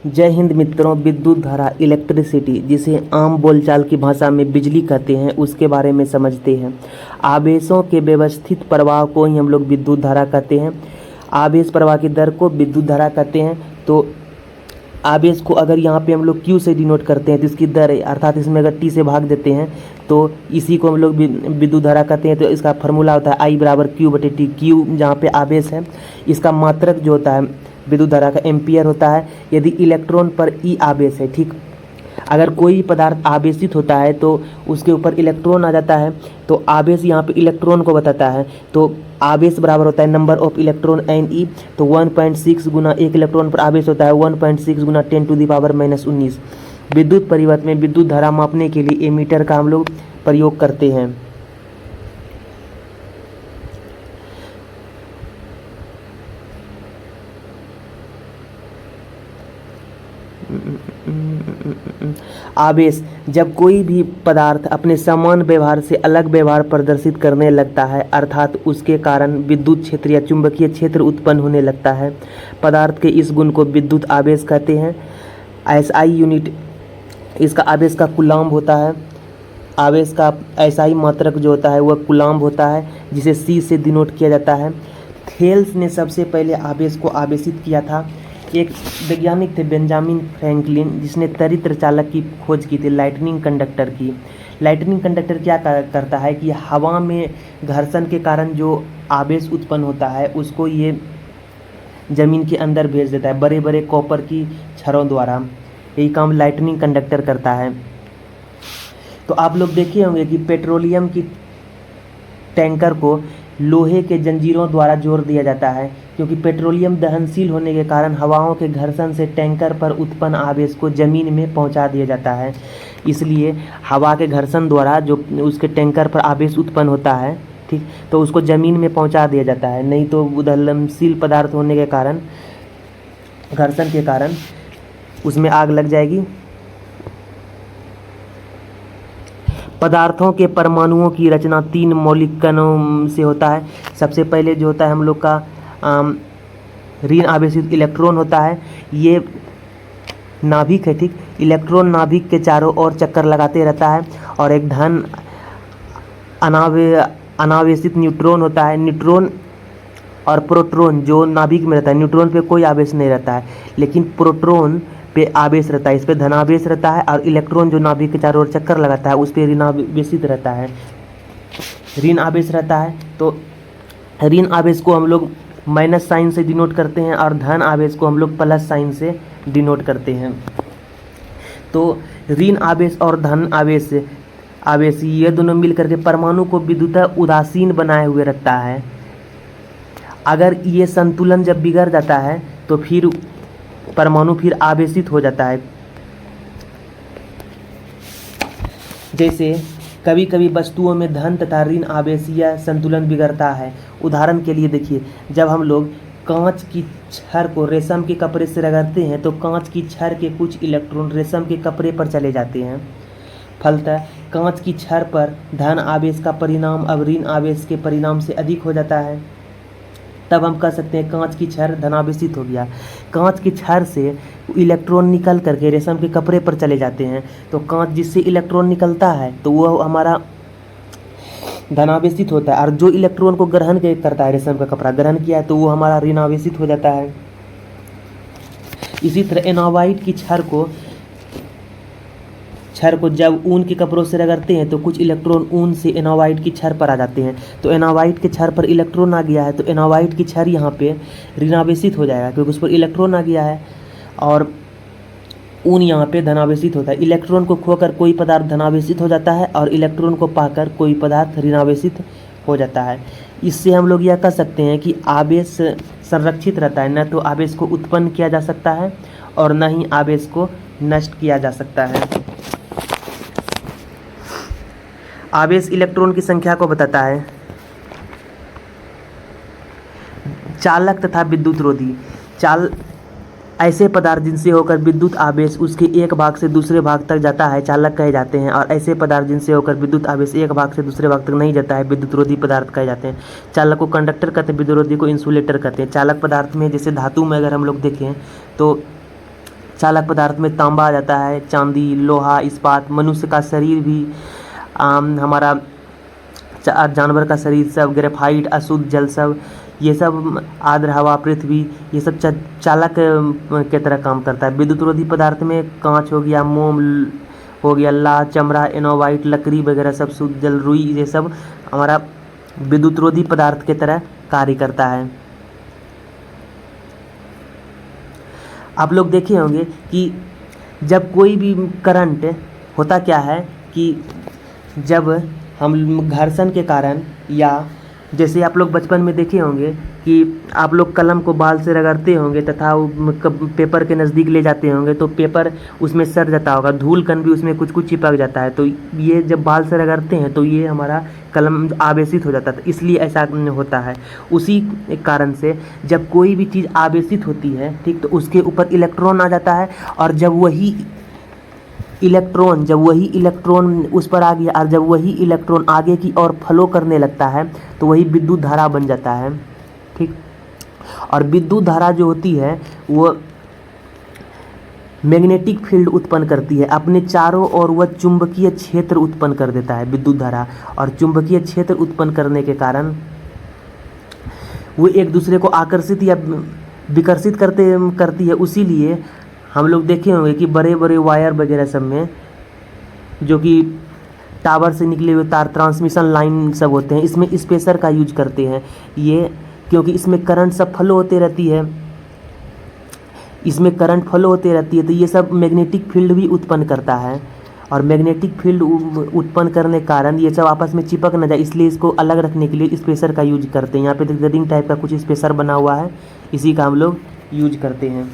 जय हिंद मित्रों। विद्युत धारा इलेक्ट्रिसिटी, जिसे आम बोलचाल की भाषा में बिजली कहते हैं, उसके बारे में समझते हैं। आवेशों के व्यवस्थित प्रवाह को ही हम लोग विद्युत धारा कहते हैं। आवेश प्रवाह की दर को विद्युत धारा कहते हैं। तो आवेश को अगर यहाँ पे हम लोग Q से डिनोट करते हैं तो इसकी दर, अर्थात इसमें अगर T से भाग देते हैं तो इसी को हम लोग विद्युत धारा कहते हैं। तो इसका फार्मूला होता है I बराबर Q/T। Q जहाँ पे आवेश है, इसका मात्रक जो होता है विद्युत धारा का एम्पियर होता है। यदि इलेक्ट्रॉन पर E आवेश है, ठीक, अगर कोई पदार्थ आवेशित होता है तो उसके ऊपर इलेक्ट्रॉन आ जाता है, तो आवेश यहाँ पे इलेक्ट्रॉन को बताता है। तो आवेश बराबर होता है नंबर ऑफ इलेक्ट्रॉन Ne। तो 1.6 गुना एक इलेक्ट्रॉन पर आवेश होता है 1.6 गुना 10⁻⁻19। विद्युत परिपथ में विद्युत धारा मापने के लिए एमीटर का हम लोग प्रयोग करते हैं। आवेश, जब कोई भी पदार्थ अपने समान व्यवहार से अलग व्यवहार प्रदर्शित करने लगता है, अर्थात उसके कारण विद्युत क्षेत्र या चुंबकीय क्षेत्र उत्पन्न होने लगता है, पदार्थ के इस गुण को विद्युत आवेश कहते हैं। SI यूनिट इसका आवेश का कूलाम्ब होता है। आवेश का SI मात्रक जो होता है वह कूलाम्ब होता है, जिसे C से डिनोट किया जाता है। थेल्स ने सबसे पहले आवेश को आवेशित किया था। एक वैज्ञानिक थे बेंजामिन फ्रैंकलिन, जिसने तरित्र चालक की खोज की थी, लाइटनिंग कंडक्टर की। लाइटनिंग कंडक्टर क्या करता है कि हवा में घर्षण के कारण जो आवेश उत्पन्न होता है उसको ये ज़मीन के अंदर भेज देता है बड़े बड़े कॉपर की छड़ों द्वारा। यही काम लाइटनिंग कंडक्टर करता है। तो आप लोग देखे होंगे कि पेट्रोलियम की टैंकर को लोहे के जंजीरों द्वारा जोड़ दिया जाता है, क्योंकि पेट्रोलियम दहनशील होने के कारण हवाओं के घर्षण से टैंकर पर उत्पन्न आवेश को ज़मीन में पहुंचा दिया जाता है। इसलिए हवा के घर्षण द्वारा जो उसके टैंकर पर आवेश उत्पन्न होता है, ठीक, तो उसको ज़मीन में पहुंचा दिया जाता है। नहीं तो उदहरणशील पदार्थ होने के कारण, घर्षण के कारण उसमें आग लग जाएगी। पदार्थों के परमाणुओं की रचना 3 मौलिक कणों से होता है। सबसे पहले जो होता है हम लोग का ऋण आवेशित इलेक्ट्रॉन होता है। ये नाभिक है, ठीक, इलेक्ट्रॉन नाभिक के चारों ओर चक्कर लगाते रहता है। और एक धन अनावेशित न्यूट्रॉन होता है। न्यूट्रॉन और प्रोटॉन जो नाभिक में रहता है, न्यूट्रॉन पे कोई आवेश नहीं रहता है, लेकिन प्रोटॉन पे आवेश रहता है, इस पे धनावेश रहता है। और इलेक्ट्रॉन जो नाभिक के चारों ओर चक्कर लगाता है उस पे ऋणावेशित रहता है, ऋण आवेश रहता है। तो ऋण आवेश को हम लोग माइनस साइन से डिनोट करते हैं और धन आवेश को हम लोग प्लस साइन से डिनोट करते हैं। तो ऋण आवेश और धन आवेश ये दोनों मिल करके परमाणु को विद्युत उदासीन बनाए हुए रखता है। अगर ये संतुलन जब बिगड़ जाता है तो फिर परमाणु फिर आवेशित हो जाता है। जैसे कभी कभी वस्तुओं में धन तथा ऋण आवेशीय संतुलन बिगड़ता है। उदाहरण के लिए देखिए, जब हम लोग कांच की छड़ को रेशम के कपड़े से रगड़ते हैं तो कांच की छड़ के कुछ इलेक्ट्रॉन रेशम के कपड़े पर चले जाते हैं। फलतः कांच की छड़ पर धन आवेश का परिणाम अब ऋण आवेश के परिणाम से अधिक हो जाता है। तब हम कह सकते हैं कांच की छड़ धनावेशित हो गया। कांच की छड़ से इलेक्ट्रॉन निकल करके रेशम के कपड़े पर चले जाते हैं। तो कांच जिससे इलेक्ट्रॉन निकलता है तो वह हमारा धनावेशित होता है, और जो इलेक्ट्रॉन को ग्रहण करता है, रेशम का कपड़ा ग्रहण किया है, तो वो हमारा ऋणावेशित हो जाता है। इसी तरह एनावाइट की छड़ को जब ऊन के कपड़ों से रगड़ते हैं तो कुछ इलेक्ट्रॉन ऊन से एनावाइट की छड़ पर आ जाते हैं। तो एनावाइट के छड़ पर इलेक्ट्रॉन आ गया है, तो एनावाइट की छड़ यहाँ पे ऋणावेशित हो जाएगा, क्योंकि उस पर इलेक्ट्रॉन आ गया है। और ऊन यहाँ पे धनावेशित होता है। इलेक्ट्रॉन को खोकर कोई पदार्थ धनावेशित हो जाता है और इलेक्ट्रॉन को पाकर कोई पदार्थ ऋणावेशित हो जाता है। इससे हम लोग यह कह सकते हैं कि आवेश संरक्षित रहता है, न तो आवेश को उत्पन्न किया जा सकता है और न ही आवेश को नष्ट किया जा सकता है। आवेश इलेक्ट्रॉन की संख्या को बताता है। चालक तथा विद्युत रोधी, ऐसे पदार्थ जिनसे होकर विद्युत आवेश उसके एक भाग से दूसरे भाग तक जाता है चालक कहे जाते हैं, और ऐसे पदार्थ जिनसे होकर विद्युत आवेश एक भाग से दूसरे भाग तक नहीं जाता है विद्युत रोधी पदार्थ कहे जाते हैं। चालक को कंडक्टर कहते हैं, विद्युत रोधी को इंसुलेटर कहते हैं। चालक पदार्थ में जैसे धातु में अगर हम लोग देखें तो चालक पदार्थ में तांबा आ जाता है, चांदी, लोहा, इस्पात। मनुष्य का शरीर भी हमारा जानवर का शरीर सब, ग्रेफाइट, अशुद्ध जल सब, ये सब आर्द्र हवा, पृथ्वी, ये सब चालक के तरह काम करता है। विद्युत रोधी पदार्थ में कांच हो गया, मोम हो गया, ला, चमड़ा, एनोवाइट, लकड़ी वगैरह सब, शुद्ध जल, रुई, ये सब हमारा विद्युत रोधी पदार्थ के तरह कार्य करता है। आप लोग देखे होंगे कि जब कोई भी करंट होता क्या है कि जब हम घर्षण के कारण, या जैसे आप लोग बचपन में देखे होंगे कि आप लोग कलम को बाल से रगड़ते होंगे तथा पेपर के नज़दीक ले जाते होंगे तो पेपर उसमें सड़ जाता होगा, धूल कण भी उसमें कुछ कुछ चिपक जाता है। तो ये जब बाल से रगड़ते हैं तो ये हमारा कलम आवेशित हो जाता है, इसलिए ऐसा होता है। उसी कारण से जब कोई भी चीज़ आवेशित होती है, ठीक, तो उसके ऊपर इलेक्ट्रॉन आ जाता है, और जब वही इलेक्ट्रॉन उस पर आ गया और जब वही इलेक्ट्रॉन आगे की ओर फ्लो करने लगता है तो वही विद्युत धारा बन जाता है, ठीक। और विद्युत धारा जो होती है वो मैग्नेटिक फील्ड उत्पन्न करती है अपने चारों ओर, वह चुंबकीय क्षेत्र उत्पन्न कर देता है विद्युत धारा। और चुंबकीय क्षेत्र उत्पन्न करने के कारण वो एक दूसरे को आकर्षित या विकर्षित करती है। उसीलिए हम लोग देखे होंगे कि बड़े बड़े वायर वगैरह सब में, जो कि टावर से निकले हुए तार, ट्रांसमिशन लाइन सब होते हैं, इसमें स्पेसर का यूज करते हैं ये, क्योंकि इसमें करंट सब फ्लो होते रहती है, तो ये सब मैग्नेटिक फील्ड भी उत्पन्न करता है। और मैग्नेटिक फील्ड उत्पन्न करने के कारण ये सब आपस में चिपक न जाए, इसलिए इसको अलग रखने के लिए स्पेसर का यूज करते हैं। यहाँ पे रिंग टाइप का कुछ स्पेसर बना हुआ है, इसी का हम लोग यूज करते हैं।